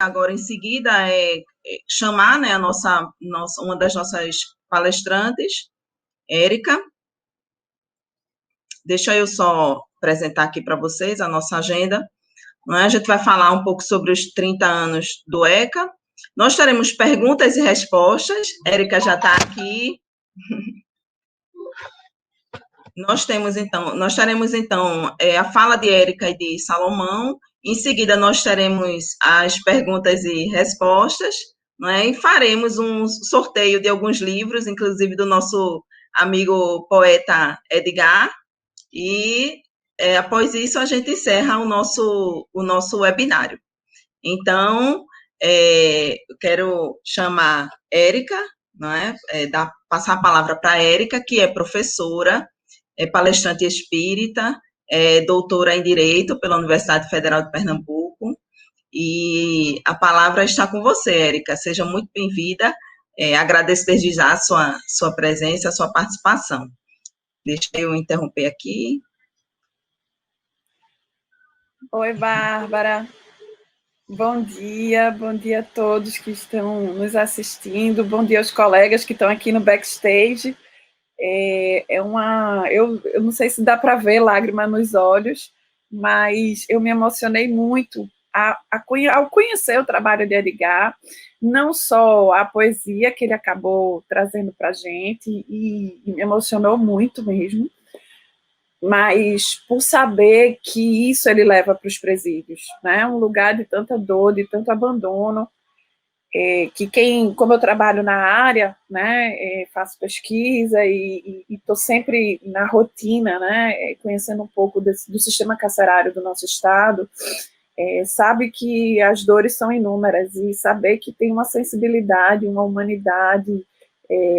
agora em seguida chamar, né, uma das nossas palestrantes, Érica. Deixa eu só apresentar aqui para vocês a nossa agenda. A gente vai falar um pouco sobre os 30 anos do ECA. Nós teremos perguntas e respostas. Érica já está aqui. Nós teremos então a fala de Érica e de Salomão. Em seguida, nós teremos as perguntas e respostas, né? E faremos um sorteio de alguns livros, inclusive do nosso amigo poeta Edgar. E após isso a gente encerra o nosso webinário. Então, eu quero chamar Érica, né? Passar a palavra para a Érica, que é professora, é palestrante espírita, é doutora em Direito pela Universidade Federal de Pernambuco, e a palavra está com você, Érica. Seja muito bem-vinda. Agradeço desde já a sua presença, a sua participação. Deixa eu interromper aqui. Oi, Bárbara. Bom dia a todos que estão nos assistindo, bom dia aos colegas que estão aqui no backstage. Eu não sei se dá para ver lágrima nos olhos, mas eu me emocionei muito ao conhecer o trabalho de Edgar, não só a poesia que ele acabou trazendo para a gente, e me emocionou muito mesmo, mas por saber que isso ele leva para os presídios, né? Um lugar de tanta dor, de tanto abandono, como eu trabalho na área, né, faço pesquisa e estou sempre na rotina, né, conhecendo um pouco do sistema carcerário do nosso estado, sabe que as dores são inúmeras, e saber que tem uma sensibilidade, uma humanidade,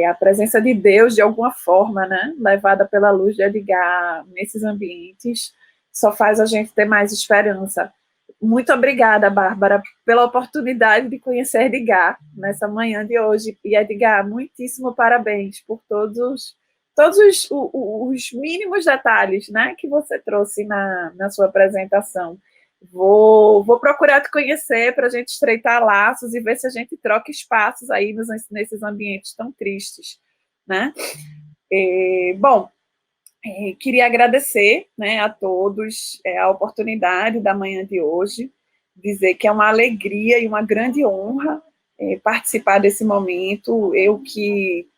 a presença de Deus, de alguma forma, né, levada pela luz de Edgar nesses ambientes, só faz a gente ter mais esperança. Muito obrigada, Bárbara, pela oportunidade de conhecer Edgar nessa manhã de hoje. E, Edgar, muitíssimo parabéns por todos os mínimos detalhes, né, que você trouxe na sua apresentação. Vou procurar te conhecer para a gente estreitar laços e ver se a gente troca espaços aí nesses ambientes tão tristes, né? Bom, queria agradecer, né, a todos a oportunidade da manhã de hoje, dizer que é uma alegria e uma grande honra participar desse momento. Eu que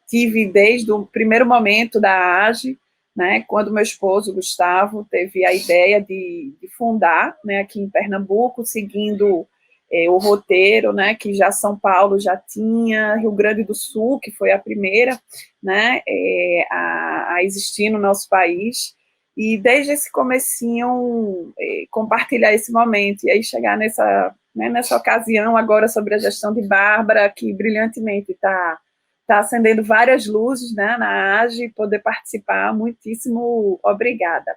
tive desde o primeiro momento da AGE, né, quando meu esposo, Gustavo, teve a ideia de fundar, né, aqui em Pernambuco, seguindo o roteiro, né, que já São Paulo já tinha, Rio Grande do Sul, que foi a primeira, né, a existir no nosso país, e desde esse comecinho compartilhar esse momento, e aí chegar nessa ocasião agora sobre a gestão de Bárbara, que brilhantemente está acendendo várias luzes, né, na AGE, poder participar, muitíssimo obrigada.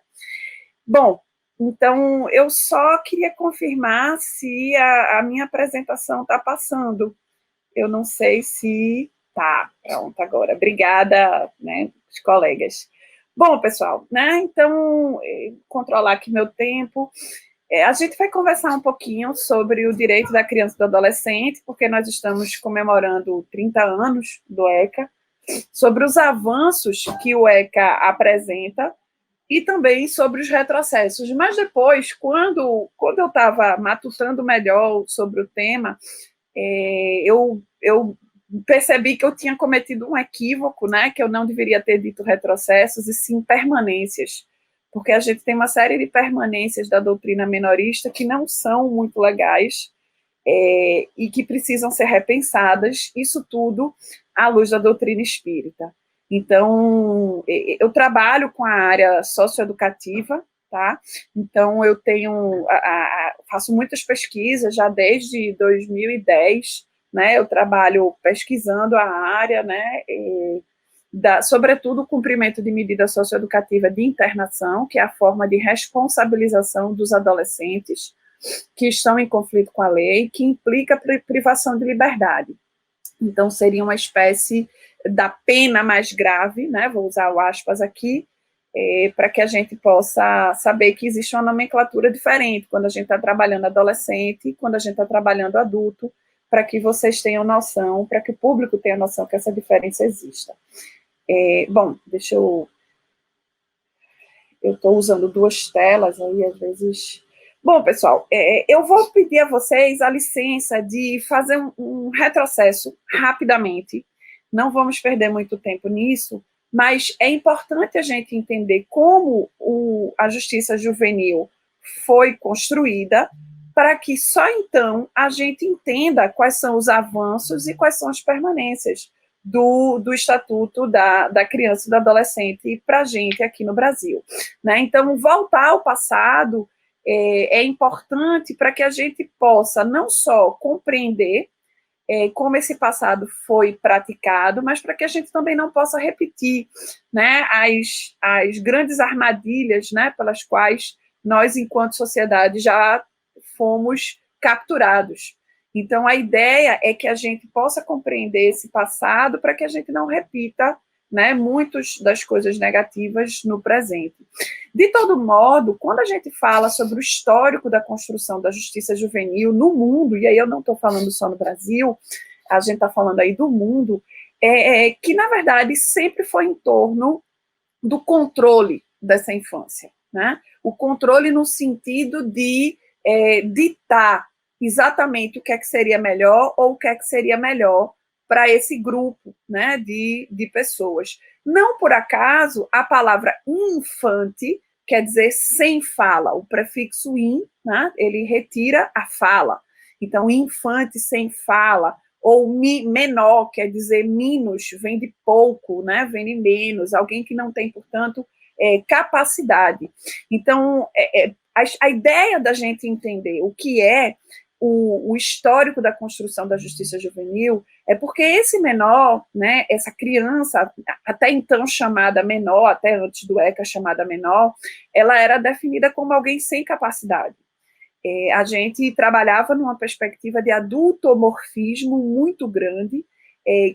Bom, então, eu só queria confirmar se a minha apresentação está passando. Eu não sei se tá. Pronto, agora. Obrigada, né, os colegas. Bom, pessoal, né, então, controlar aqui meu tempo. A gente vai conversar um pouquinho sobre o direito da criança e do adolescente, porque nós estamos comemorando 30 anos do ECA, sobre os avanços que o ECA apresenta, e também sobre os retrocessos. Mas depois, quando eu estava matutando melhor sobre o tema, eu percebi que eu tinha cometido um equívoco, né, que eu não deveria ter dito retrocessos, e sim permanências, porque a gente tem uma série de permanências da doutrina minorista que não são muito legais, e que precisam ser repensadas, isso tudo à luz da doutrina espírita. Então, eu trabalho com a área socioeducativa, tá? Então, eu faço muitas pesquisas já desde 2010, né? Eu trabalho pesquisando a área, né? Sobretudo o cumprimento de medida socioeducativa de internação, que é a forma de responsabilização dos adolescentes que estão em conflito com a lei, que implica privação de liberdade. Então, seria uma espécie da pena mais grave, né, vou usar o aspas aqui, para que a gente possa saber que existe uma nomenclatura diferente quando a gente está trabalhando adolescente e quando a gente está trabalhando adulto, para que vocês tenham noção, para que o público tenha noção que essa diferença exista. Bom, deixa eu estou usando duas telas aí, às vezes. Bom, pessoal, eu vou pedir a vocês a licença de fazer um retrocesso rapidamente. Não vamos perder muito tempo nisso, mas é importante a gente entender como a justiça juvenil foi construída, para que só então a gente entenda quais são os avanços e quais são as permanências do Estatuto da Criança e do Adolescente para a gente aqui no Brasil. Né? Então, voltar ao passado é importante para que a gente possa não só compreender como esse passado foi praticado, mas para que a gente também não possa repetir, né, as grandes armadilhas, né, pelas quais nós, enquanto sociedade, já fomos capturados. Então, a ideia é que a gente possa compreender esse passado para que a gente não repita, né, muitas das coisas negativas no presente. De todo modo, quando a gente fala sobre o histórico da construção da justiça juvenil no mundo, e aí eu não estou falando só no Brasil, a gente está falando aí do mundo, que, na verdade, sempre foi em torno do controle dessa infância, né? O controle no sentido de ditar exatamente o que é que seria melhor ou o que é que seria melhor para esse grupo, né, de pessoas. Não por acaso, a palavra infante quer dizer sem fala. O prefixo in, né, ele retira a fala. Então, infante sem fala, ou menor, quer dizer menos, vem de pouco, né, vem de menos, alguém que não tem, portanto, capacidade. Então, a ideia da gente entender o que é o histórico da construção da justiça juvenil é porque esse menor, né, essa criança, até então chamada menor, até antes do ECA chamada menor, ela era definida como alguém sem capacidade. A gente trabalhava numa perspectiva de adultomorfismo muito grande,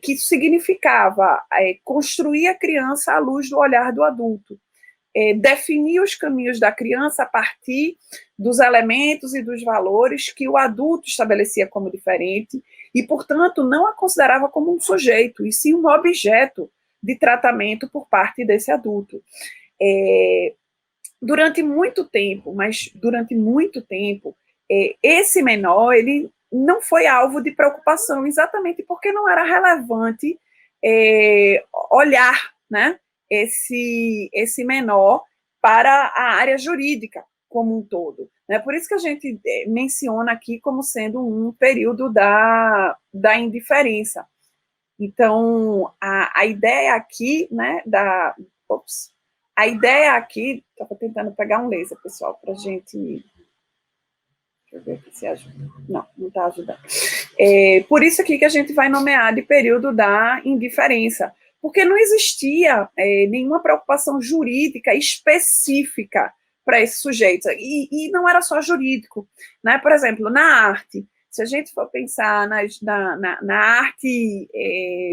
que significava construir a criança à luz do olhar do adulto. Definir os caminhos da criança a partir dos elementos e dos valores que o adulto estabelecia como diferente e, portanto, não a considerava como um sujeito, e sim um objeto de tratamento por parte desse adulto. Durante muito tempo, esse menor, ele não foi alvo de preocupação, exatamente porque não era relevante olhar, né, esse menor para a área jurídica como um todo. Né? Por isso que a gente menciona aqui como sendo um período da indiferença. Então, a ideia aqui, né, a ideia aqui, estava tentando pegar um laser, pessoal, para a gente... Deixa eu ver aqui se ajuda. Não está ajudando. Por isso aqui que a gente vai nomear de período da indiferença, porque não existia nenhuma preocupação jurídica específica para esse sujeito, e não era só jurídico, né? Por exemplo, na arte, se a gente for pensar na arte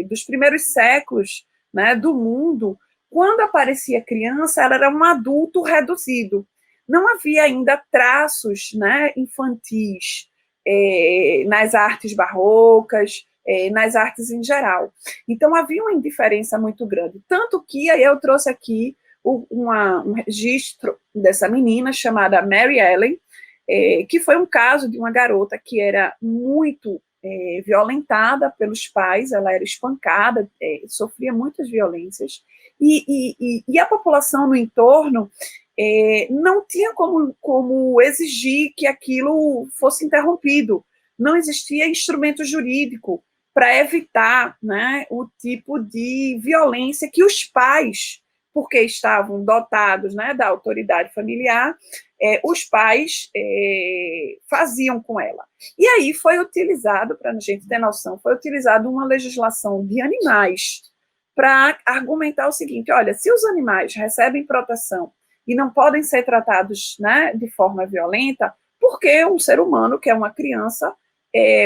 dos primeiros séculos, né, do mundo, quando aparecia criança, ela era um adulto reduzido, não havia ainda traços, né, infantis nas artes barrocas, nas artes em geral. Então, havia uma indiferença muito grande. Tanto que aí eu trouxe aqui um registro dessa menina chamada Mary Ellen, que foi um caso de uma garota que era muito violentada pelos pais, ela era espancada, sofria muitas violências, e a população no entorno não tinha como exigir que aquilo fosse interrompido. Não existia instrumento jurídico para evitar, né, o tipo de violência que os pais, porque estavam dotados, né, da autoridade familiar, os pais faziam com ela. E aí foi utilizado, para a gente ter noção, foi utilizado uma legislação de animais para argumentar o seguinte: olha, se os animais recebem proteção e não podem ser tratados, né, de forma violenta, por que um ser humano, que é uma criança,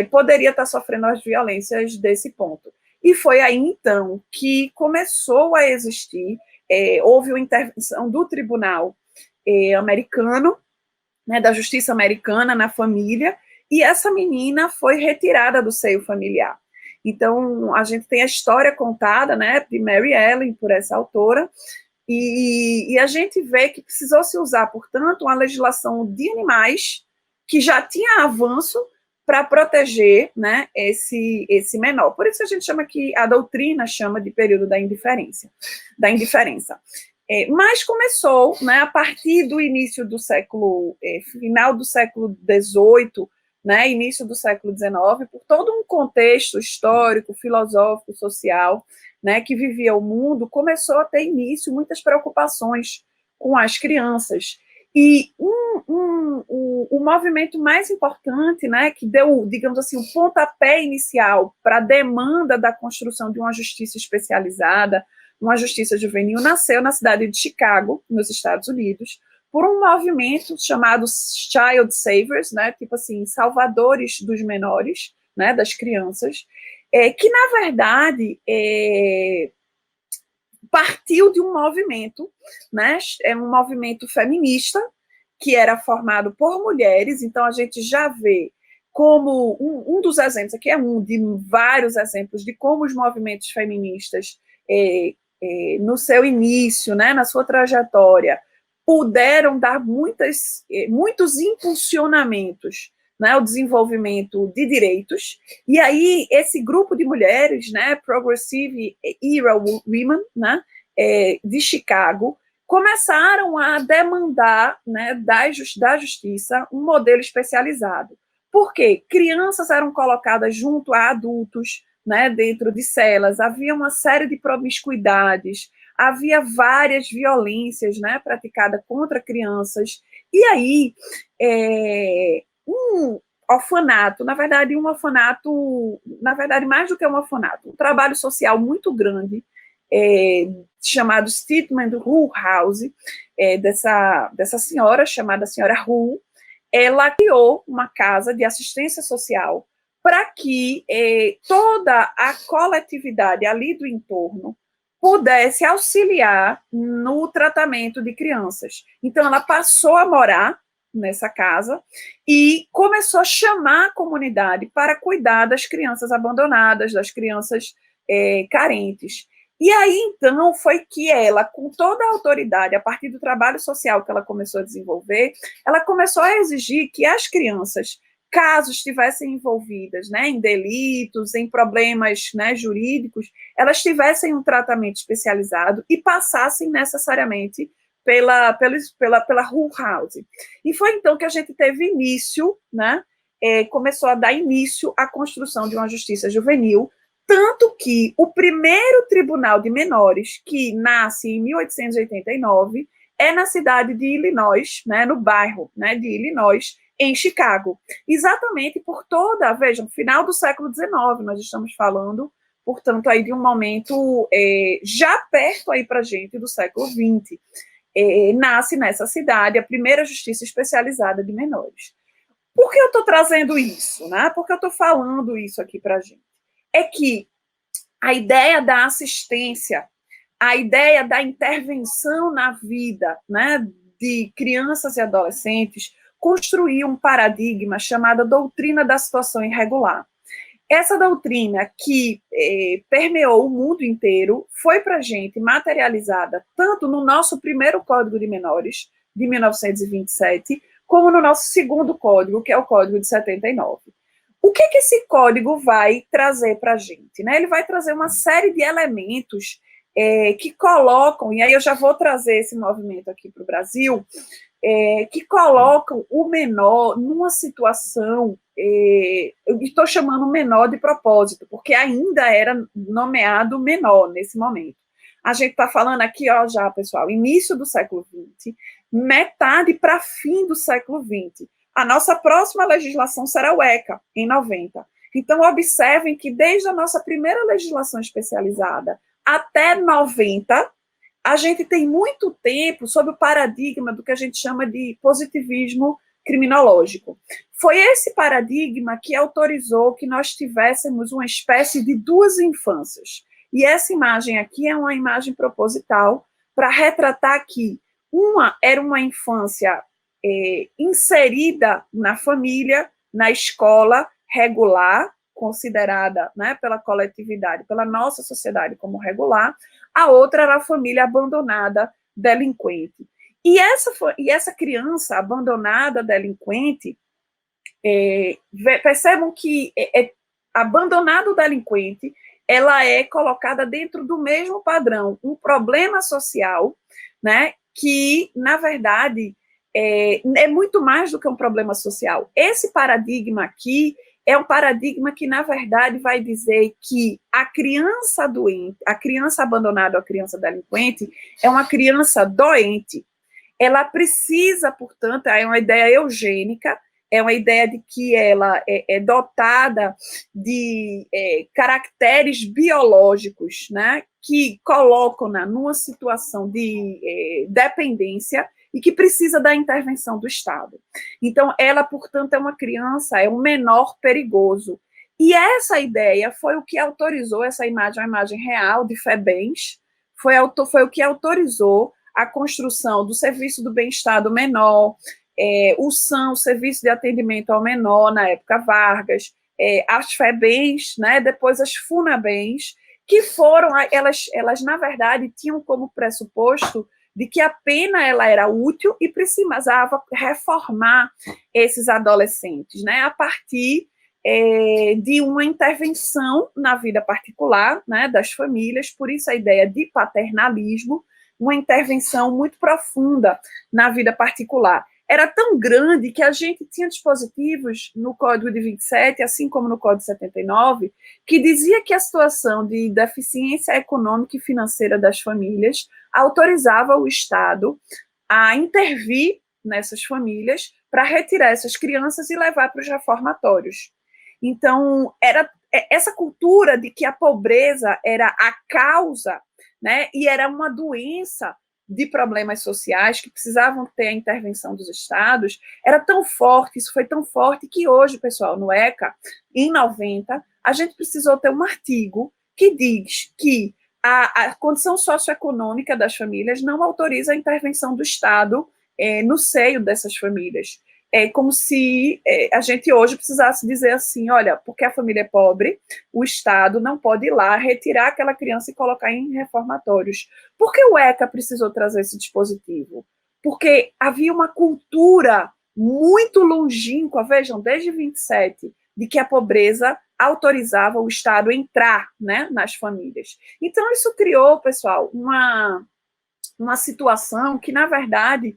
poderia estar sofrendo as violências desse ponto? E foi aí, então, que começou a existir houve uma intervenção do tribunal americano, né, da justiça americana na família, e essa menina foi retirada do seio familiar. Então, a gente tem a história contada, né, de Mary Ellen, por essa autora, e a gente vê que precisou se usar, portanto, uma legislação de animais que já tinha avanço para proteger, né, esse menor. Por isso a gente chama que a doutrina chama de período da indiferença. Mas começou, né, a partir do início do século, final do século XVIII, né, início do século XIX, por todo um contexto histórico, filosófico, social, né, que vivia o mundo, começou a ter início muitas preocupações com as crianças. E o movimento mais importante, né, que deu, digamos assim, o pontapé inicial para a demanda da construção de uma justiça especializada, uma justiça juvenil, nasceu na cidade de Chicago, nos Estados Unidos, por um movimento chamado Child Savers, né, tipo assim, salvadores dos menores, né, das crianças, que, na verdade, partiu de um movimento, né, um movimento feminista, que era formado por mulheres. Então a gente já vê como um dos exemplos, aqui é um de vários exemplos de como os movimentos feministas, no seu início, né, na sua trajetória, puderam dar muitos impulsionamentos, né, ao desenvolvimento de direitos. E aí esse grupo de mulheres, né, Progressive Era Women, né, de Chicago, começaram a demandar, né, da justiça um modelo especializado. Por quê? Crianças eram colocadas junto a adultos, né, dentro de celas, havia uma série de promiscuidades, havia várias violências, né, praticadas contra crianças, e aí um orfanato, na verdade mais do que um orfanato, um trabalho social muito grande, chamado Stedman Hull House, dessa senhora, chamada senhora Hull. Ela criou uma casa de assistência social para que toda a coletividade ali do entorno pudesse auxiliar no tratamento de crianças. Então, ela passou a morar nessa casa e começou a chamar a comunidade para cuidar das crianças abandonadas, das crianças carentes. E aí, então, foi que ela, com toda a autoridade, a partir do trabalho social que ela começou a desenvolver, ela começou a exigir que as crianças, caso estivessem envolvidas, né, em delitos, em problemas, né, jurídicos, elas tivessem um tratamento especializado e passassem necessariamente pela Hull House. E foi então que a gente teve início, né, começou a dar início à construção de uma justiça juvenil, tanto que o primeiro tribunal de menores, que nasce em 1889, é na cidade de Illinois, né, no bairro, né, de Illinois, em Chicago. Exatamente por vejam, final do século XIX, nós estamos falando, portanto, aí de um momento já perto aí para a gente do século XX. Nasce nessa cidade a primeira justiça especializada de menores. Por que eu estou trazendo isso? Né? Por que eu estou falando isso aqui para a gente? É que a ideia da assistência, a ideia da intervenção na vida, né, de crianças e adolescentes, construiu um paradigma chamado doutrina da situação irregular. Essa doutrina que permeou o mundo inteiro foi para a gente materializada tanto no nosso primeiro Código de Menores, de 1927, como no nosso segundo código, que é o Código de 79. O que esse código vai trazer para a gente? Né? Ele vai trazer uma série de elementos que colocam, e aí eu já vou trazer esse movimento aqui para o Brasil, que colocam o menor numa situação, eu estou chamando menor de propósito, porque ainda era nomeado menor nesse momento. A gente está falando aqui, ó, já, pessoal, início do século XX, metade para fim do século XX. A nossa próxima legislação será o ECA, em 90. Então, observem que desde a nossa primeira legislação especializada até 90, a gente tem muito tempo sob o paradigma do que a gente chama de positivismo criminológico. Foi esse paradigma que autorizou que nós tivéssemos uma espécie de duas infâncias. E essa imagem aqui é uma imagem proposital para retratar que uma era uma infância inserida na família, na escola regular, considerada, né, pela coletividade, pela nossa sociedade como regular, a outra era a família abandonada, delinquente. E essa criança abandonada, delinquente, percebam que abandonado, delinquente, ela é colocada dentro do mesmo padrão, um problema social, né, que, na verdade, é muito mais do que um problema social. Esse paradigma aqui é um paradigma que, na verdade, vai dizer que a criança doente, a criança abandonada, a criança delinquente, é uma criança doente. Ela precisa, portanto, é uma ideia eugênica, é uma ideia de que ela é dotada de caracteres biológicos, né, que colocam-na numa situação de dependência e que precisa da intervenção do Estado. Então, ela, portanto, é uma criança, é um menor perigoso. E essa ideia foi o que autorizou essa imagem, a imagem real de FEBENS, foi o que autorizou a construção do Serviço do Bem-Estar do Menor, o SAM, o Serviço de Atendimento ao Menor, na época Vargas, as FEBENs, né, depois as FUNABENs, que foram, elas, na verdade, tinham como pressuposto de que a pena ela era útil e precisava reformar esses adolescentes, né, a partir de uma intervenção na vida particular, né, das famílias, por isso a ideia de paternalismo, uma intervenção muito profunda na vida particular. Era tão grande que a gente tinha dispositivos no Código de 27, assim como no Código de 79, que dizia que a situação de deficiência econômica e financeira das famílias autorizava o Estado a intervir nessas famílias para retirar essas crianças e levar para os reformatórios. Então, era essa cultura de que a pobreza era a causa, né, e era uma doença de problemas sociais que precisavam ter a intervenção dos estados, era tão forte, isso foi tão forte, que hoje, pessoal, no ECA, em 90, a gente precisou ter um artigo que diz que a condição socioeconômica das famílias não autoriza a intervenção do Estado no seio dessas famílias. É como se a gente hoje precisasse dizer assim, olha, porque a família é pobre, o Estado não pode ir lá retirar aquela criança e colocar em reformatórios. Por que o ECA precisou trazer esse dispositivo? Porque havia uma cultura muito longínqua, vejam, desde 27, de que a pobreza autorizava o Estado a entrar, né, nas famílias. Então, isso criou, pessoal, uma situação que, na verdade,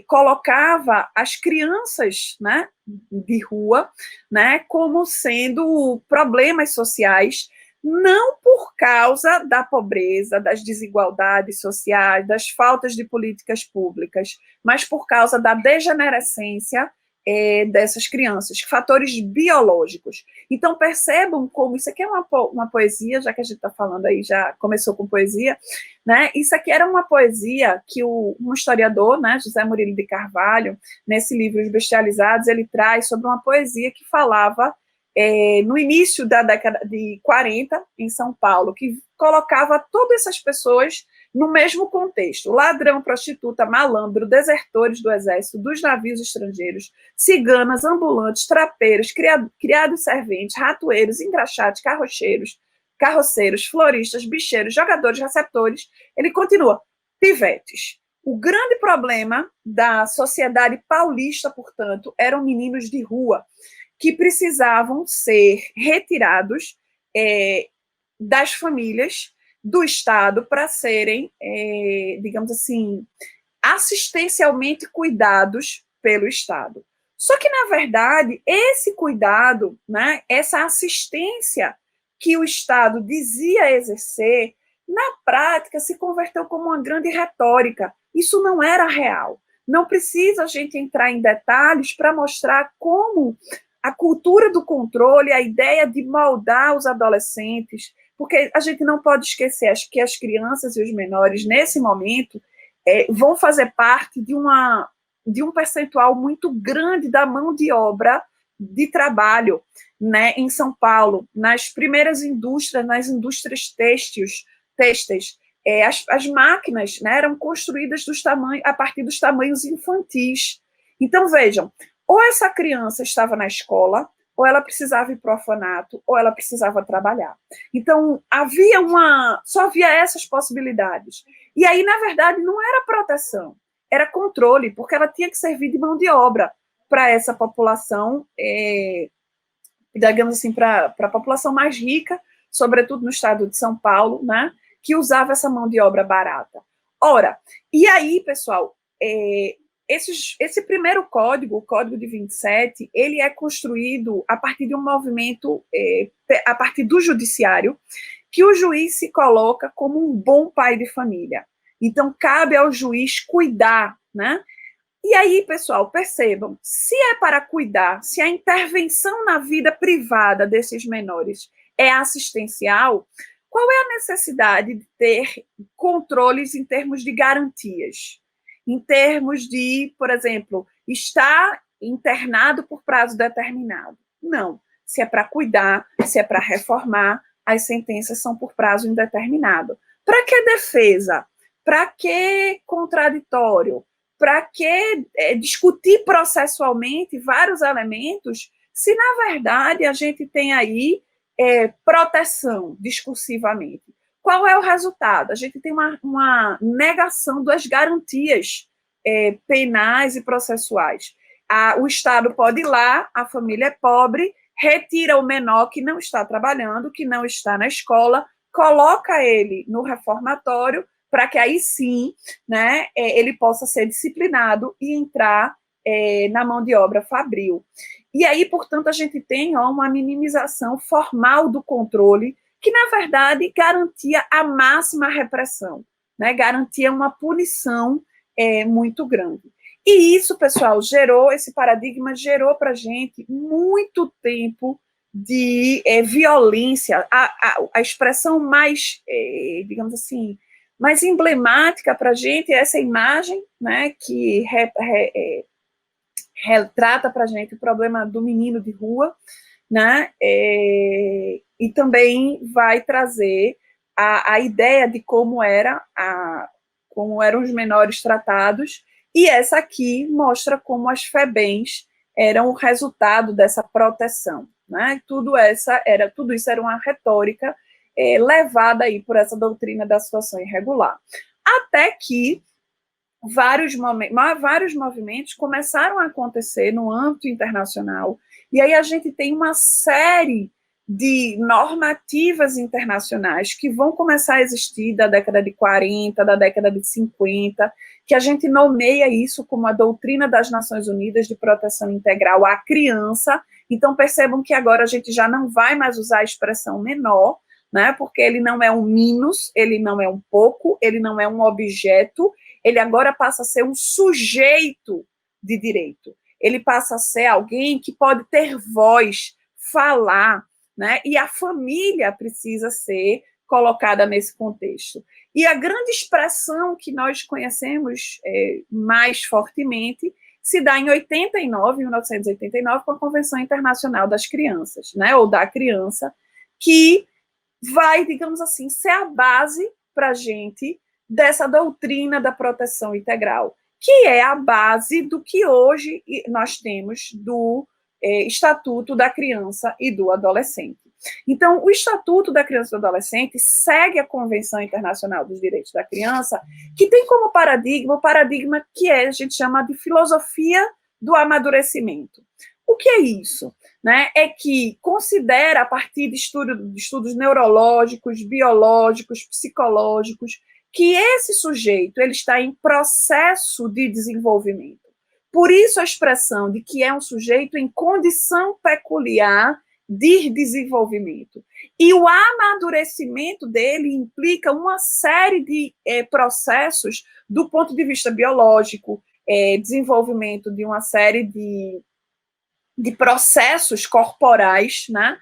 colocava as crianças, né, de rua, né, como sendo problemas sociais, não por causa da pobreza, das desigualdades sociais, das faltas de políticas públicas, mas por causa da degenerescência dessas crianças, fatores biológicos. Então, percebam como isso aqui é uma poesia, já que a gente está falando aí, já começou com poesia, né? Isso aqui era uma poesia que um historiador, né, José Murilo de Carvalho, nesse livro Os Bestializados, ele traz sobre uma poesia que falava no início da década de 40, em São Paulo, que colocava todas essas pessoas no mesmo contexto: ladrão, prostituta, malandro, desertores do exército, dos navios estrangeiros, ciganas, ambulantes, trapeiros, criados serventes, ratoeiros, engraxates, carroceiros, floristas, bicheiros, jogadores, receptores. Ele continua: pivetes. O grande problema da sociedade paulista, portanto, eram meninos de rua que precisavam ser retirados das famílias, do Estado, para serem, digamos assim, assistencialmente cuidados pelo Estado. Só que, na verdade, esse cuidado, né, essa assistência que o Estado dizia exercer, na prática se converteu como uma grande retórica. Isso não era real. Não precisa a gente entrar em detalhes para mostrar como a cultura do controle, a ideia de moldar os adolescentes, porque a gente não pode esquecer que as crianças e os menores, nesse momento, vão fazer parte de um percentual muito grande da mão de obra de trabalho, né, em São Paulo, nas primeiras indústrias, nas indústrias têxteis. as máquinas, né, eram construídas a partir dos tamanhos infantis. Então, vejam, ou essa criança estava na escola, ou ela precisava ir para o orfanato, ou ela precisava trabalhar. Então, só havia essas possibilidades. E aí, na verdade, não era proteção, era controle, porque ela tinha que servir de mão de obra para essa população, digamos assim, para a população mais rica, sobretudo no estado de São Paulo, né, que usava essa mão de obra barata. Ora, e aí, pessoal, esse primeiro código, o Código de 27, ele é construído a partir de um movimento, a partir do judiciário, que o juiz se coloca como um bom pai de família. Então, cabe ao juiz cuidar, né? E aí, pessoal, percebam, se é para cuidar, se a intervenção na vida privada desses menores é assistencial, qual é a necessidade de ter controles em termos de garantias? Em termos de, por exemplo, estar internado por prazo determinado? Não. Se é para cuidar, se é para reformar, as sentenças são por prazo indeterminado. Para que defesa? Para que contraditório? Para que discutir processualmente vários elementos, se na verdade a gente tem aí proteção discursivamente? Qual é o resultado? A gente tem uma negação das garantias penais e processuais. O Estado pode ir lá, a família é pobre, retira o menor que não está trabalhando, que não está na escola, coloca ele no reformatório, para que aí sim, né, ele possa ser disciplinado e entrar na mão de obra fabril. E aí, portanto, a gente tem uma minimização formal do controle, que, na verdade, garantia a máxima repressão, né, garantia uma punição muito grande. E isso, pessoal, esse paradigma gerou para a gente muito tempo de violência. A expressão mais, digamos assim, mais emblemática para a gente é essa imagem, né, que retrata para a gente o problema do menino de rua, né, e também vai trazer a ideia de como eram os menores tratados, e essa aqui mostra como as FEBEMs eram o resultado dessa proteção, né? Tudo isso era uma retórica levada aí por essa doutrina da situação irregular. Até que vários movimentos começaram a acontecer no âmbito internacional, e aí a gente tem uma série de normativas internacionais que vão começar a existir da década de 40, da década de 50, que a gente nomeia isso como a doutrina das Nações Unidas de proteção integral à criança. Então percebam que agora a gente já não vai mais usar a expressão menor, né, porque ele não é um minus, ele não é um pouco, ele não é um objeto, ele agora passa a ser um sujeito de direito. Ele passa a ser alguém que pode ter voz, falar, né? E a família precisa ser colocada nesse contexto. E a grande expressão que nós conhecemos mais fortemente se dá em 1989, com a Convenção Internacional das Crianças, né? Ou da criança, que vai, digamos assim, ser a base para a gente dessa doutrina da proteção integral, que é a base do que hoje nós temos do Estatuto da Criança e do Adolescente. Então, o Estatuto da Criança e do Adolescente segue a Convenção Internacional dos Direitos da Criança, que tem como paradigma o paradigma que a gente chama de filosofia do amadurecimento. O que é isso? Né? É que considera, a partir de estudos neurológicos, biológicos, psicológicos, que esse sujeito ele está em processo de desenvolvimento. Por isso a expressão de que é um sujeito em condição peculiar de desenvolvimento. E o amadurecimento dele implica uma série de processos do ponto de vista biológico, desenvolvimento de uma série de processos corporais, né,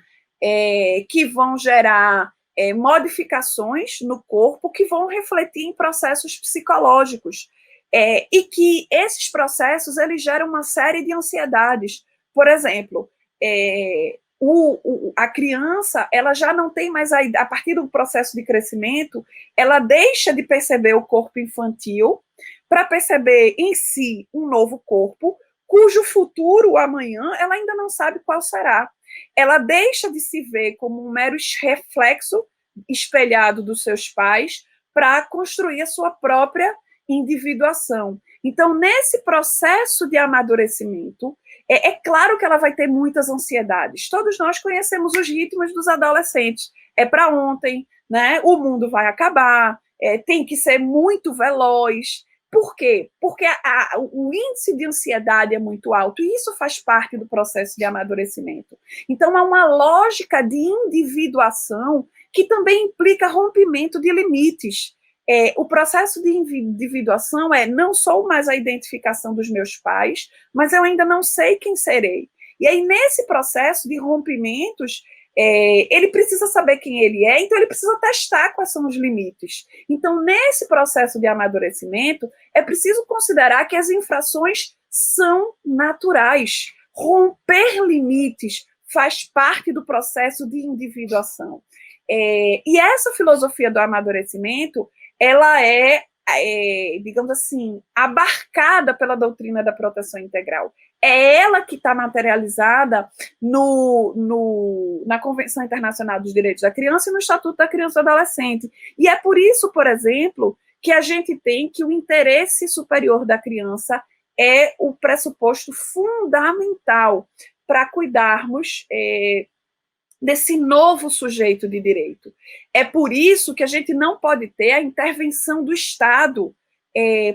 que vão gerar modificações no corpo que vão refletir em processos psicológicos, e que esses processos eles geram uma série de ansiedades. Por exemplo, a criança, ela já não tem mais, a partir do processo de crescimento, ela deixa de perceber o corpo infantil para perceber em si um novo corpo, cujo futuro, amanhã, ela ainda não sabe qual será. Ela deixa de se ver como um mero reflexo espelhado dos seus pais para construir a sua própria individuação. Então, nesse processo de amadurecimento, é claro que ela vai ter muitas ansiedades. Todos nós conhecemos os ritmos dos adolescentes. É para ontem, né? O mundo vai acabar, tem que ser muito veloz. Por quê? Porque o índice de ansiedade é muito alto, e isso faz parte do processo de amadurecimento. Então, há uma lógica de individuação que também implica rompimento de limites. O processo de individuação não sou mais a identificação dos meus pais, mas eu ainda não sei quem serei. E aí, nesse processo de rompimentos, ele precisa saber quem ele é, então ele precisa testar quais são os limites. Então, nesse processo de amadurecimento, é preciso considerar que as infrações são naturais. Romper limites faz parte do processo de individuação. E essa filosofia do amadurecimento, ela digamos assim, abarcada pela doutrina da proteção integral. É ela que está materializada na Convenção Internacional dos Direitos da Criança e no Estatuto da Criança e do Adolescente. E é por isso, por exemplo, que a gente tem que o interesse superior da criança é o pressuposto fundamental para cuidarmos desse novo sujeito de direito. É por isso que a gente não pode ter a intervenção do Estado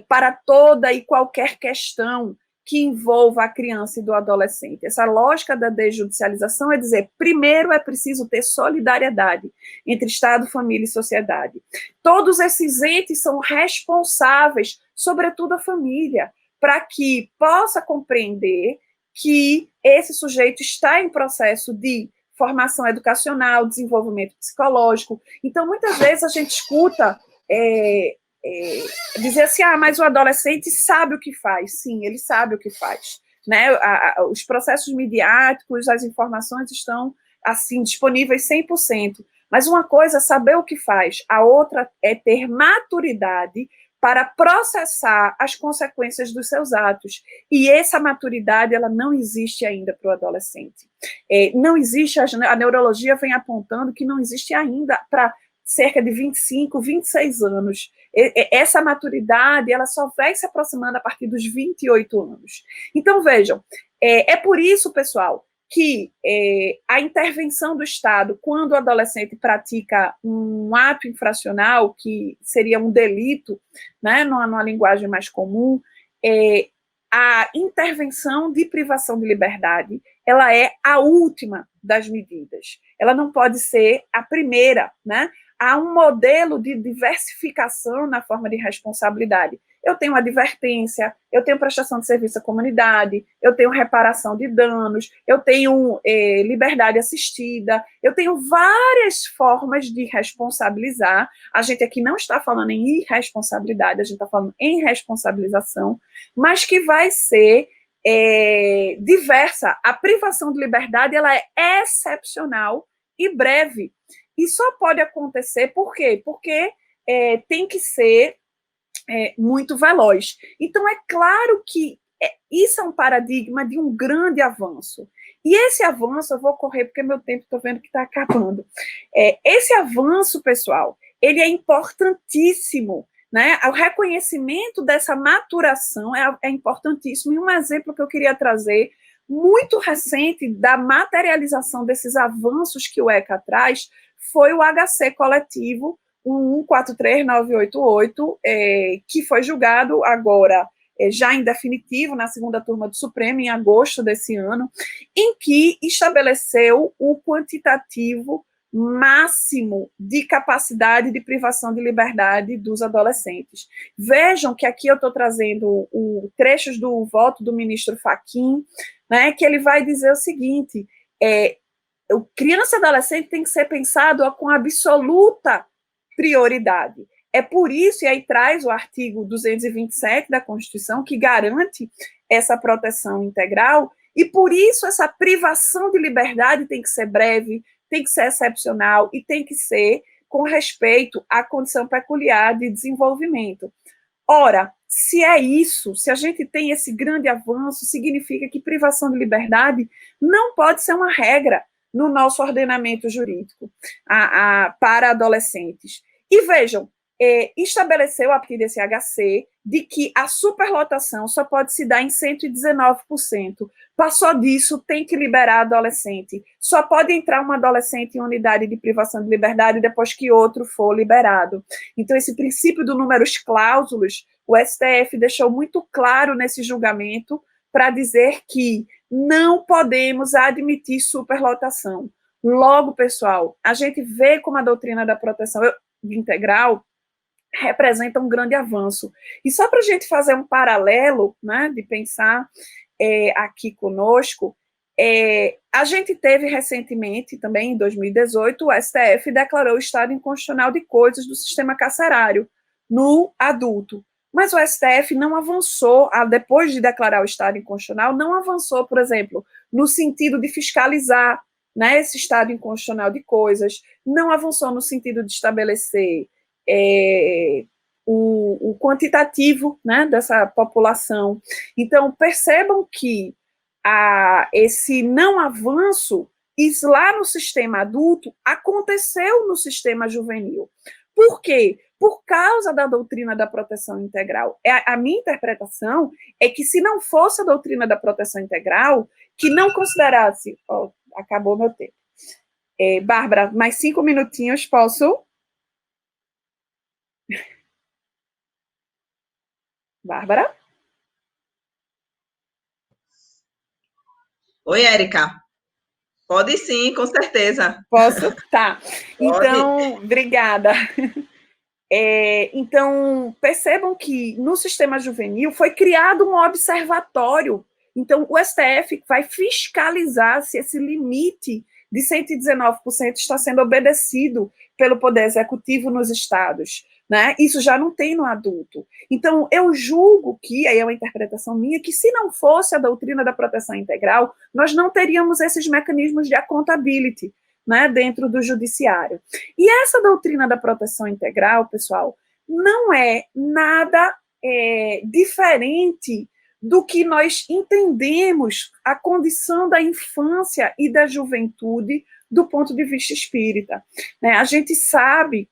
para toda e qualquer questão que envolva a criança e do adolescente. Essa lógica da desjudicialização é dizer, primeiro é preciso ter solidariedade entre Estado, família e sociedade. Todos esses entes são responsáveis, sobretudo a família, para que possa compreender que esse sujeito está em processo de formação educacional, desenvolvimento psicológico. Então, muitas vezes a gente escuta dizer assim, mas o adolescente sabe o que faz. Sim, ele sabe o que faz. Né? Os processos midiáticos, as informações estão assim disponíveis 100%. Mas uma coisa é saber o que faz, a outra é ter maturidade para processar as consequências dos seus atos. E essa maturidade, ela não existe ainda para o adolescente. Não existe, a neurologia vem apontando que não existe ainda para cerca de 25, 26 anos. Essa maturidade, ela só vai se aproximando a partir dos 28 anos. Então, vejam, é por isso, pessoal, que a intervenção do Estado, quando o adolescente pratica um ato infracional, que seria um delito, né, numa linguagem mais comum, a intervenção de privação de liberdade, ela é a última das medidas. Ela não pode ser a primeira, né? Há um modelo de diversificação na forma de responsabilidade. Eu tenho advertência, eu tenho prestação de serviço à comunidade, eu tenho reparação de danos, eu tenho liberdade assistida, eu tenho várias formas de responsabilizar. A gente aqui não está falando em irresponsabilidade, a gente está falando em responsabilização, mas que vai ser diversa. A privação de liberdade, ela é excepcional e breve. E só pode acontecer, por quê? Porque tem que ser muito veloz. Então, é claro que isso é um paradigma de um grande avanço. E esse avanço, eu vou correr porque meu tempo, estou vendo que está acabando. Esse avanço, pessoal, ele é importantíssimo, né? O reconhecimento dessa maturação é importantíssimo. E um exemplo que eu queria trazer, muito recente, da materialização desses avanços que o ECA traz, foi o HC coletivo 1143988, que foi julgado agora, já em definitivo, na segunda turma do Supremo, em agosto desse ano, em que estabeleceu o quantitativo máximo de capacidade de privação de liberdade dos adolescentes. Vejam que aqui eu estou trazendo trechos do voto do ministro Fachin, né, que ele vai dizer o seguinte, criança e adolescente tem que ser pensado com absoluta prioridade. É por isso, e aí traz o artigo 227 da Constituição, que garante essa proteção integral, E por isso essa privação de liberdade tem que ser breve, tem que ser excepcional e tem que ser com respeito à condição peculiar de desenvolvimento. Ora, se é isso, se a gente tem esse grande avanço, significa que privação de liberdade não pode ser uma regra no nosso ordenamento jurídico para adolescentes. E vejam, estabeleceu a partir desse HC de que a superlotação só pode se dar em 119%. Passou disso, tem que liberar adolescente. Só pode entrar um adolescente em unidade de privação de liberdade depois que outro for liberado. Então, esse princípio do numerus clausulus, o STF deixou muito claro nesse julgamento para dizer que não podemos admitir superlotação. Logo, pessoal, a gente vê como a doutrina da proteção integral representa um grande avanço. E só para a gente fazer um paralelo, né, de pensar aqui conosco, a gente teve recentemente, também em 2018, o STF declarou o estado inconstitucional de coisas do sistema carcerário no adulto. Mas o STF não avançou, depois de declarar o estado inconstitucional, não avançou, por exemplo, no sentido de fiscalizar, né, esse estado inconstitucional de coisas, não avançou no sentido de estabelecer o quantitativo, né, dessa população. Então, percebam que esse não avanço lá no sistema adulto aconteceu no sistema juvenil. Por quê? Por causa da doutrina da proteção integral. A minha interpretação é que se não fosse a doutrina da proteção integral, que não considerasse... acabou meu tempo. Bárbara, mais 5 minutinhos, posso? Bárbara? Oi, Érica. Pode sim, com certeza. Posso? Tá. Pode. Então, obrigada. Então, percebam que no sistema juvenil foi criado um observatório. Então, o STF vai fiscalizar se esse limite de 119% está sendo obedecido pelo Poder Executivo nos estados. Né? Isso já não tem no adulto. Então, eu julgo que, aí é uma interpretação minha, que se não fosse a doutrina da proteção integral, nós não teríamos esses mecanismos de accountability, né, dentro do judiciário. E essa doutrina da proteção integral, pessoal, não é nada diferente do que nós entendemos a condição da infância e da juventude do ponto de vista espírita. Né? A gente sabe,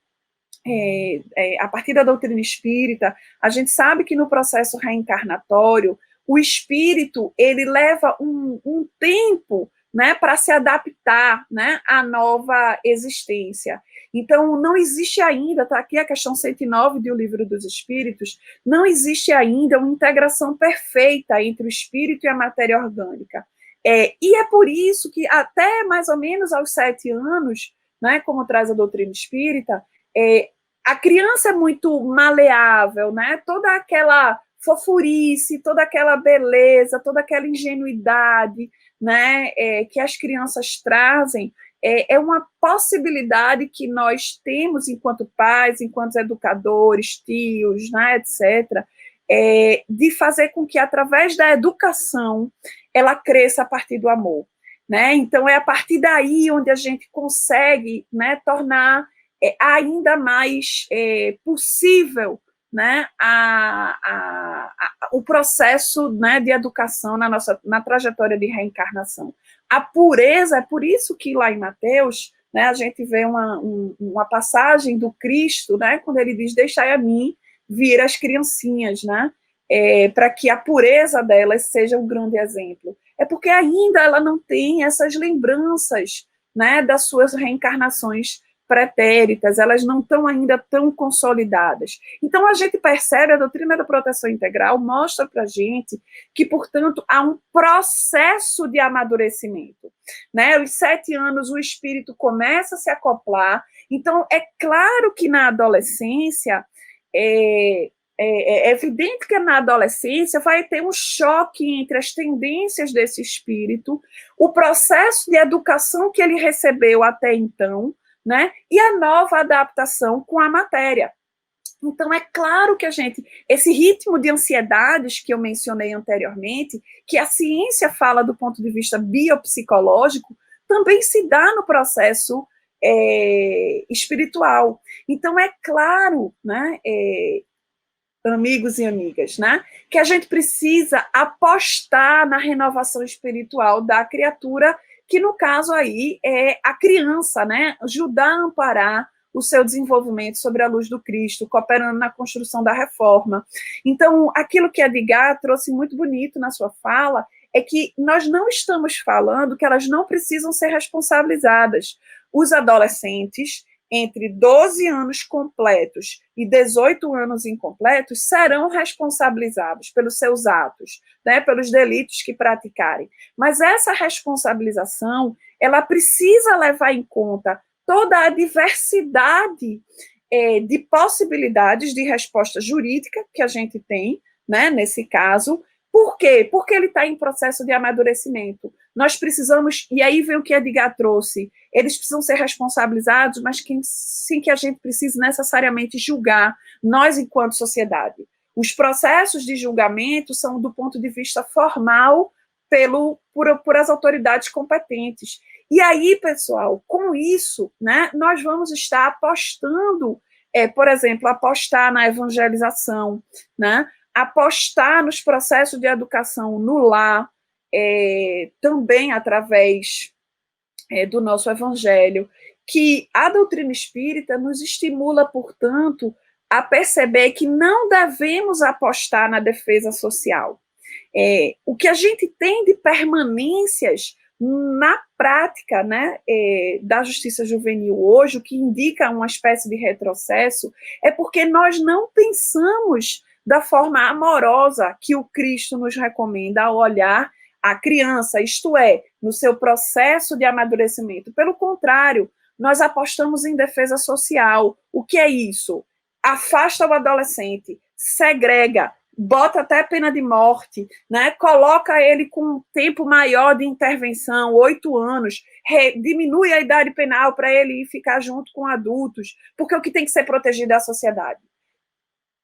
a partir da doutrina espírita, a gente sabe que no processo reencarnatório, o espírito ele leva um tempo, né, para se adaptar, né, à nova existência. Então, não existe ainda, está aqui a questão 109 do Livro dos Espíritos, não existe ainda uma integração perfeita entre o espírito e a matéria orgânica. E é por isso que até mais ou menos aos 7 anos, né, como traz a doutrina espírita, a criança é muito maleável, né, toda aquela fofurice, toda aquela beleza, toda aquela ingenuidade, né, que as crianças trazem, é uma possibilidade que nós temos enquanto pais, enquanto educadores, tios, né, etc., de fazer com que, através da educação, ela cresça a partir do amor. Né? Então, é a partir daí onde a gente consegue, né, tornar ainda mais possível, né, o processo, né, de educação na trajetória de reencarnação. A pureza, é por isso que lá em Mateus, né, a gente vê uma passagem do Cristo, né, quando ele diz, deixai a mim vir as criancinhas, né, para que a pureza delas seja um grande exemplo. É porque ainda ela não tem essas lembranças, né, das suas reencarnações pretéritas, elas não estão ainda tão consolidadas. Então, a gente percebe, a doutrina da proteção integral mostra para a gente que, portanto, há um processo de amadurecimento. Né? Aos 7 anos, o espírito começa a se acoplar. Então, é claro que na adolescência, é evidente que na adolescência vai ter um choque entre as tendências desse espírito, o processo de educação que ele recebeu até então, né? E a nova adaptação com a matéria. Então, é claro que esse ritmo de ansiedades que eu mencionei anteriormente, que a ciência fala do ponto de vista biopsicológico, também se dá no processo espiritual. Então, é claro, né, amigos e amigas, né, que a gente precisa apostar na renovação espiritual da criatura, que no caso aí é a criança, né, ajudar a amparar o seu desenvolvimento sobre a luz do Cristo, cooperando na construção da reforma. Então, aquilo que a Edgar trouxe muito bonito na sua fala é que nós não estamos falando que elas não precisam ser responsabilizadas. Os adolescentes, entre 12 anos completos e 18 anos incompletos, serão responsabilizados pelos seus atos, né, pelos delitos que praticarem. Mas essa responsabilização, ela precisa levar em conta toda a diversidade de possibilidades de resposta jurídica que a gente tem, né, nesse caso. Por quê? Porque ele está em processo de amadurecimento. Nós precisamos, e aí vem o que a Edgar trouxe, eles precisam ser responsabilizados, mas sem que a gente precise necessariamente julgar, nós enquanto sociedade. Os processos de julgamento são do ponto de vista formal por as autoridades competentes. E aí, pessoal, com isso, né, nós vamos estar apostando, por exemplo, apostar na evangelização, né, apostar nos processos de educação no lar, também através do nosso evangelho, que a doutrina espírita nos estimula, portanto, a perceber que não devemos apostar na defesa social. O que a gente tem de permanências na prática, né, da justiça juvenil hoje, o que indica uma espécie de retrocesso, é porque nós não pensamos da forma amorosa que o Cristo nos recomenda ao olhar a criança, isto é, no seu processo de amadurecimento. Pelo contrário, nós apostamos em defesa social. O que é isso? Afasta o adolescente, segrega, bota até pena de morte, né? Coloca ele com um tempo maior de intervenção, 8 anos, diminui a idade penal para ele ir ficar junto com adultos, porque o que tem que ser protegido é a sociedade.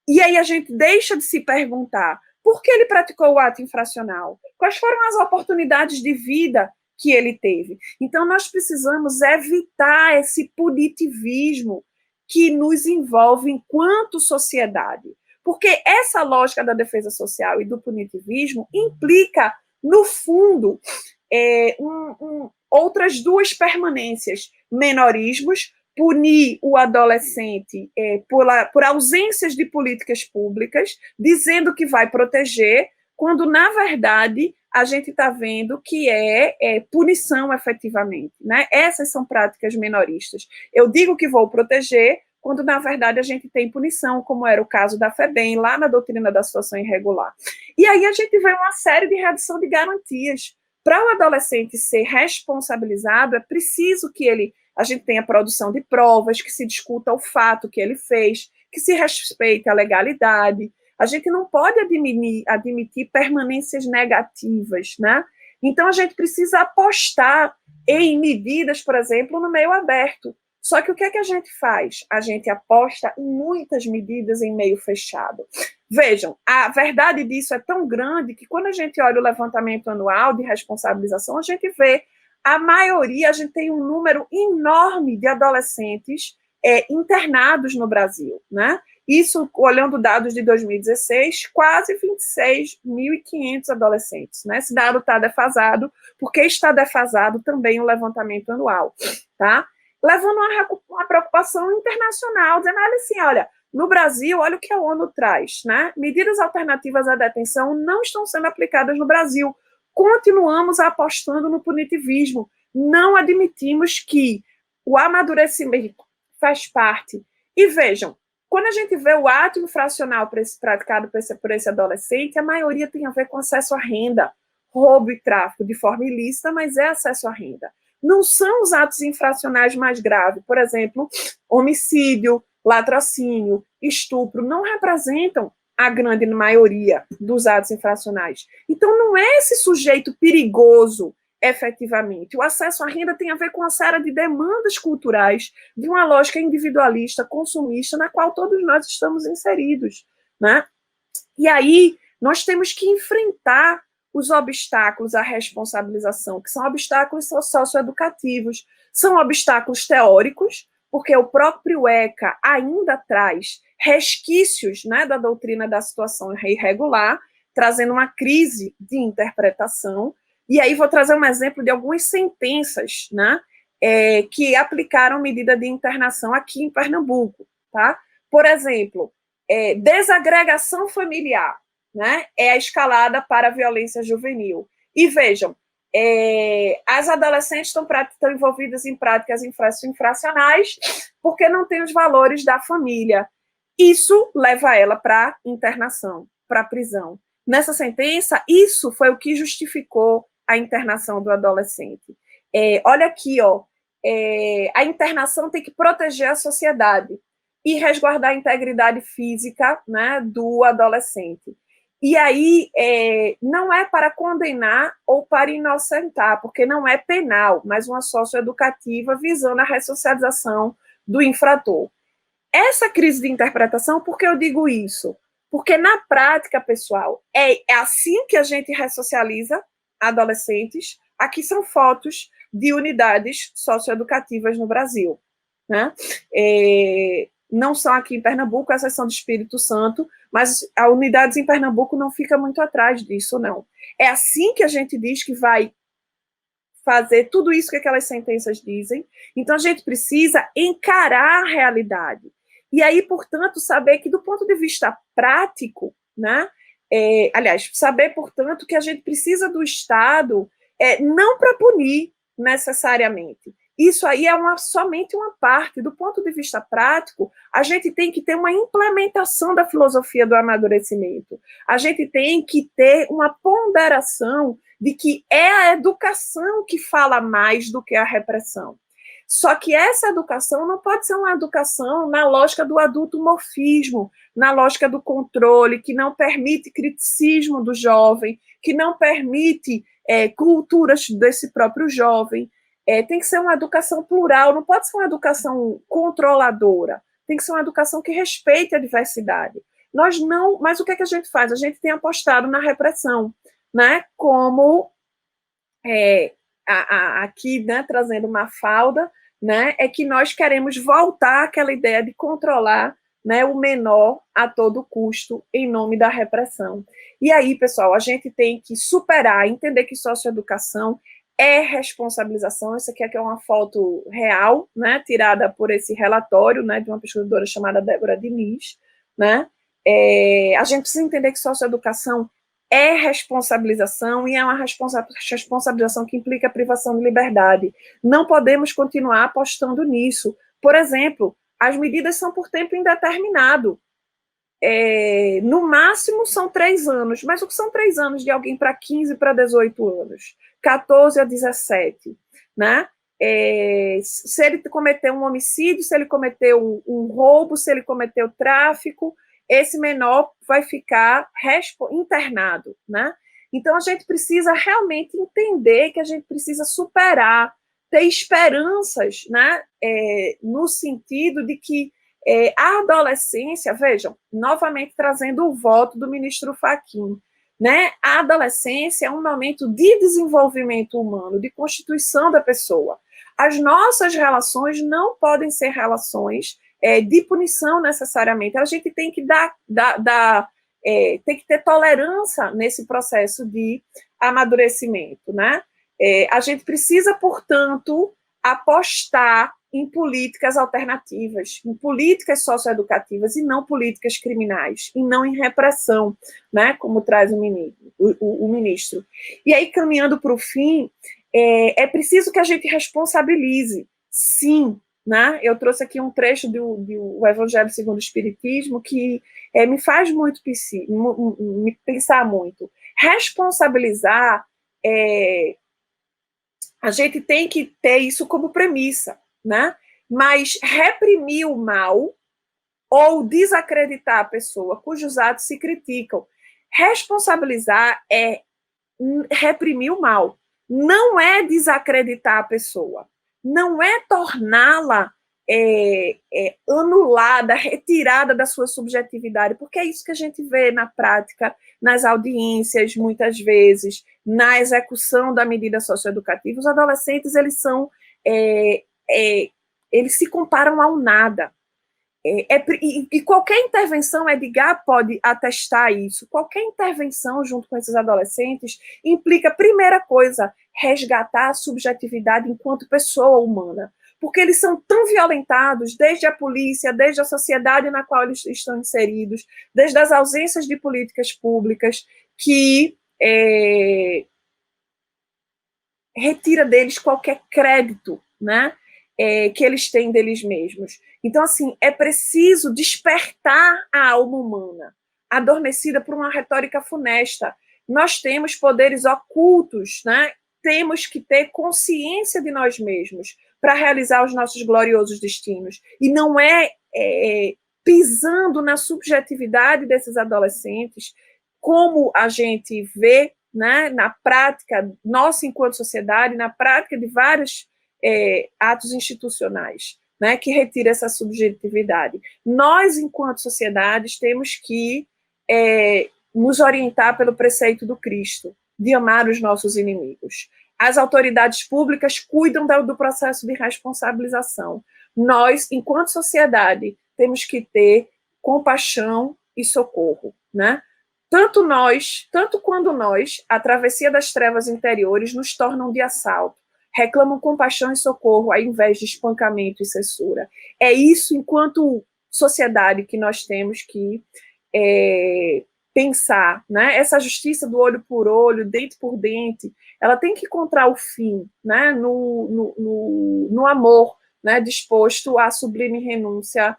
E aí a gente deixa de se perguntar por que ele praticou o ato infracional, quais foram as oportunidades de vida que ele teve. Então, nós precisamos evitar esse punitivismo que nos envolve enquanto sociedade. Porque essa lógica da defesa social e do punitivismo implica, no fundo, outras duas permanências: menorismos, punir o adolescente por ausências de políticas públicas, dizendo que vai proteger, quando, na verdade, a gente está vendo que é punição efetivamente, né? Essas são práticas menoristas. Eu digo que vou proteger, quando, na verdade, a gente tem punição, como era o caso da FEBEM, lá na doutrina da situação irregular. E aí a gente vê uma série de redução de garantias. Para o adolescente ser responsabilizado, é preciso que a gente tenha produção de provas, que se discuta o fato que ele fez, que se respeite a legalidade. A gente não pode admitir permanências negativas, né? Então, a gente precisa apostar em medidas, por exemplo, no meio aberto. Só que o que é que a gente faz? A gente aposta em muitas medidas em meio fechado. Vejam, a verdade disso é tão grande que quando a gente olha o levantamento anual de responsabilização, a gente vê a maioria, a gente tem um número enorme de adolescentes internados no Brasil, né? Isso, olhando dados de 2016, quase 26.500 adolescentes, né? Esse dado está defasado, porque está defasado também o levantamento anual, tá? Levando uma preocupação internacional, dizendo, olha assim, olha, no Brasil, olha o que a ONU traz, né? Medidas alternativas à detenção não estão sendo aplicadas no Brasil. Continuamos apostando no punitivismo. Não admitimos que o amadurecimento faz parte. E vejam, quando a gente vê o ato infracional praticado por esse adolescente, a maioria tem a ver com acesso à renda, roubo e tráfico de forma ilícita, mas é acesso à renda. Não são os atos infracionais mais graves, por exemplo, homicídio, latrocínio, estupro, não representam a grande maioria dos atos infracionais. Então, não é esse sujeito perigoso, efetivamente. O acesso à renda tem a ver com uma série de demandas culturais de uma lógica individualista, consumista, na qual todos nós estamos inseridos, né? E aí nós temos que enfrentar os obstáculos à responsabilização, que são obstáculos socioeducativos, são obstáculos teóricos, porque o próprio ECA ainda traz resquícios, né, da doutrina da situação irregular, trazendo uma crise de interpretação. E aí vou trazer um exemplo de algumas sentenças, né, que aplicaram medida de internação aqui em Pernambuco. Tá? Por exemplo, desagregação familiar, né, é a escalada para a violência juvenil. E vejam, as adolescentes estão envolvidas em práticas infracionais porque não têm os valores da família. Isso leva ela para internação, para prisão. Nessa sentença, isso foi o que justificou a internação do adolescente. Olha aqui, ó, a internação tem que proteger a sociedade e resguardar a integridade física, né, do adolescente. E aí, não é para condenar ou para inocentar, porque não é penal, mas uma socioeducativa visando a ressocialização do infrator. Essa crise de interpretação, por que eu digo isso? Porque na prática, pessoal, é assim que a gente ressocializa adolescentes. Aqui são fotos de unidades socioeducativas no Brasil, né? Não são aqui em Pernambuco, essas são do Espírito Santo, mas a unidades em Pernambuco não fica muito atrás disso, não. É assim que a gente diz que vai fazer tudo isso que aquelas sentenças dizem. Então, a gente precisa encarar a realidade. E aí, portanto, saber que, do ponto de vista prático, né, aliás, saber, portanto, que a gente precisa do Estado não para punir necessariamente. Isso aí é somente uma parte. Do ponto de vista prático, a gente tem que ter uma implementação da filosofia do amadurecimento. A gente tem que ter uma ponderação de que é a educação que fala mais do que a repressão. Só que essa educação não pode ser uma educação na lógica do adulto-morfismo, na lógica do controle, que não permite criticismo do jovem, que não permite culturas desse próprio jovem. Tem que ser uma educação plural, não pode ser uma educação controladora, tem que ser uma educação que respeite a diversidade. Nós não, mas o que é que a gente faz? A gente tem apostado na repressão, né? Como aqui, né, trazendo uma falda, né, é que nós queremos voltar àquela ideia de controlar, né, o menor a todo custo em nome da repressão. E aí, pessoal, a gente tem que superar, entender que socioeducação é responsabilização. Isso aqui é uma foto real, né, tirada por esse relatório, né, de uma pesquisadora chamada Débora Diniz, né. A gente precisa entender que socioeducação é responsabilização e é uma responsabilização que implica privação de liberdade. Não podemos continuar apostando nisso. Por exemplo, as medidas são por tempo indeterminado. No máximo são 3 anos, mas o que são 3 anos de alguém para 15 para 18 anos? 14 a 17, né? Se ele cometeu um homicídio, se ele cometeu um roubo, se ele cometeu tráfico, esse menor vai ficar internado, né? Então, a gente precisa realmente entender que a gente precisa superar, ter esperanças, né? No sentido de que a adolescência, vejam, novamente trazendo o voto do ministro Fachin, né? A adolescência é um momento de desenvolvimento humano, de constituição da pessoa. As nossas relações não podem ser relações de punição necessariamente. A gente tem que tem que ter tolerância nesse processo de amadurecimento, né? A gente precisa, portanto, apostar em políticas alternativas, em políticas socioeducativas e não políticas criminais, e não em repressão, né? Como traz o ministro. E aí, caminhando para o fim, é preciso que a gente responsabilize, sim, né? Eu trouxe aqui um trecho do Evangelho segundo o Espiritismo que me faz muito me pensar muito. Responsabilizar, a gente tem que ter isso como premissa, né? Mas reprimir o mal ou desacreditar a pessoa cujos atos se criticam. Responsabilizar é reprimir o mal. não é desacreditar a pessoa, não é torná-la anulada, retirada da sua subjetividade, porque é isso que a gente vê na prática, nas audiências, muitas vezes, na execução da medida socioeducativa. Os adolescentes, eles são, eles se comparam ao nada. E qualquer intervenção, Edgar pode atestar isso, qualquer intervenção junto com esses adolescentes implica, primeira coisa, resgatar a subjetividade enquanto pessoa humana, porque eles são tão violentados desde a polícia, desde a sociedade na qual eles estão inseridos, desde as ausências de políticas públicas, que retira deles qualquer crédito, né, que eles têm deles mesmos. Então, assim, é preciso despertar a alma humana, adormecida por uma retórica funesta. Nós temos poderes ocultos, né? Temos que ter consciência de nós mesmos para realizar os nossos gloriosos destinos. E não pisando na subjetividade desses adolescentes, como a gente vê, né, na prática, nossa enquanto sociedade, na prática de vários atos institucionais, né, que retira essa subjetividade. Nós, enquanto sociedades, temos que nos orientar pelo preceito do Cristo, de amar os nossos inimigos. As autoridades públicas cuidam do processo de responsabilização. Nós, enquanto sociedade, temos que ter compaixão e socorro, né? Tanto quando nós, a travessia das trevas interiores, nos tornam de assalto, reclamam compaixão e socorro, ao invés de espancamento e censura. É isso, enquanto sociedade, que nós temos que pensar, né? Essa justiça do olho por olho, dente por dente, ela tem que encontrar o fim, né? no amor, né? Disposto à sublime renúncia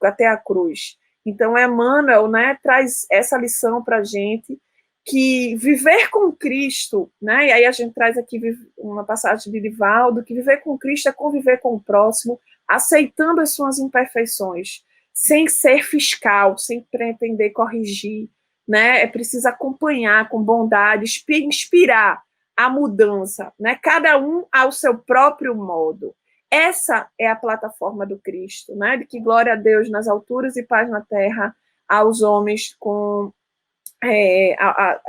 até a cruz. Então, Emmanuel, né, traz essa lição para a gente, que viver com Cristo, né, e aí a gente traz aqui uma passagem de Divaldo, que viver com Cristo é conviver com o próximo, aceitando as suas imperfeições, sem ser fiscal, sem pretender corrigir, né, é preciso acompanhar com bondade, inspirar a mudança, né, cada um ao seu próprio modo. Essa é a plataforma do Cristo, né, de que glória a Deus nas alturas e paz na terra aos homens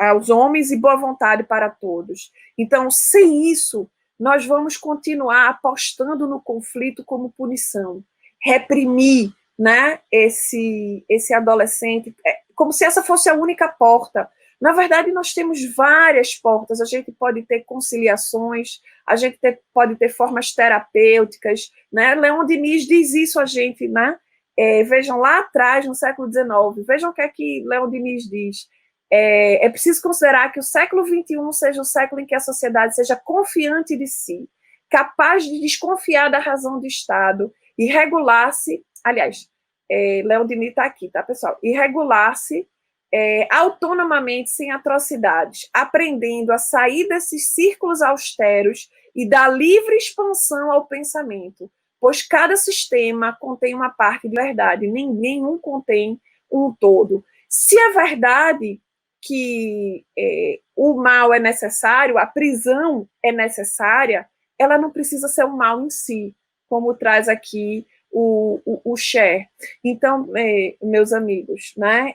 aos homens e boa vontade para todos. Então, sem isso, nós vamos continuar apostando no conflito como punição, reprimir, né, esse adolescente, como se essa fosse a única porta. Na verdade, nós temos várias portas, a gente pode ter conciliações, a gente pode ter formas terapêuticas, né? Leon Denis diz isso a gente, né? Vejam lá atrás, no século XIX, vejam o que é que Leon Denis diz. É preciso considerar que o século XXI seja o século em que a sociedade seja confiante de si, capaz de desconfiar da razão do Estado e regular-se, aliás, Leon Denis está aqui, tá, pessoal? E regular-se autonomamente, sem atrocidades, aprendendo a sair desses círculos austeros e dar livre expansão ao pensamento, pois cada sistema contém uma parte de verdade, nenhum contém um todo. Se é verdade que o mal é necessário, a prisão é necessária, ela não precisa ser um mal em si, como traz aqui o Cher. Então, meus amigos, né,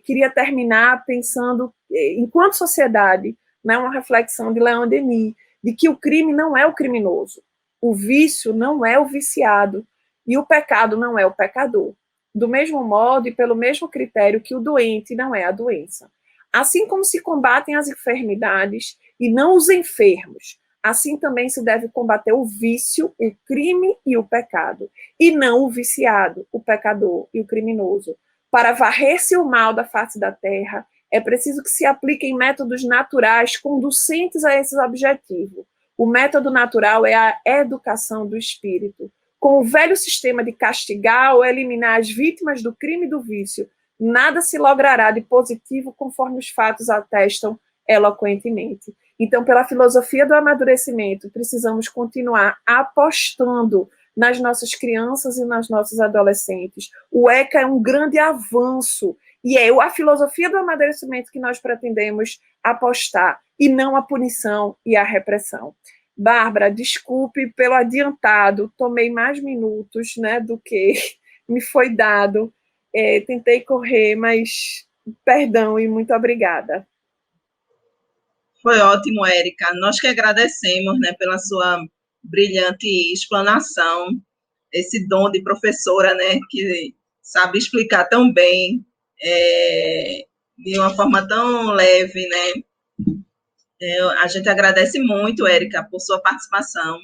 queria terminar pensando, enquanto sociedade, né, uma reflexão de Leon Denis, de que o crime não é o criminoso, o vício não é o viciado, e o pecado não é o pecador. Do mesmo modo e pelo mesmo critério que o doente não é a doença. Assim como se combatem as enfermidades e não os enfermos, assim também se deve combater o vício, o crime e o pecado, e não o viciado, o pecador e o criminoso. Para varrer-se o mal da face da terra, é preciso que se apliquem métodos naturais conducentes a esses objetivos. O método natural é a educação do espírito. Com o velho sistema de castigar ou eliminar as vítimas do crime e do vício, nada se logrará de positivo conforme os fatos atestam eloquentemente. Então, pela filosofia do amadurecimento, precisamos continuar apostando nas nossas crianças e nas nossas adolescentes. O ECA é um grande avanço, e é a filosofia do amadurecimento que nós pretendemos apostar. e não a punição e a repressão. Bárbara, desculpe pelo adiantado, tomei mais minutos, né, do que me foi dado. Tentei correr, mas perdão e muito obrigada. Foi ótimo, Érica. Nós que agradecemos, né, pela sua brilhante explanação, esse dom de professora, né, que sabe explicar tão bem, de uma forma tão leve, né. A gente agradece muito, Érica, por sua participação.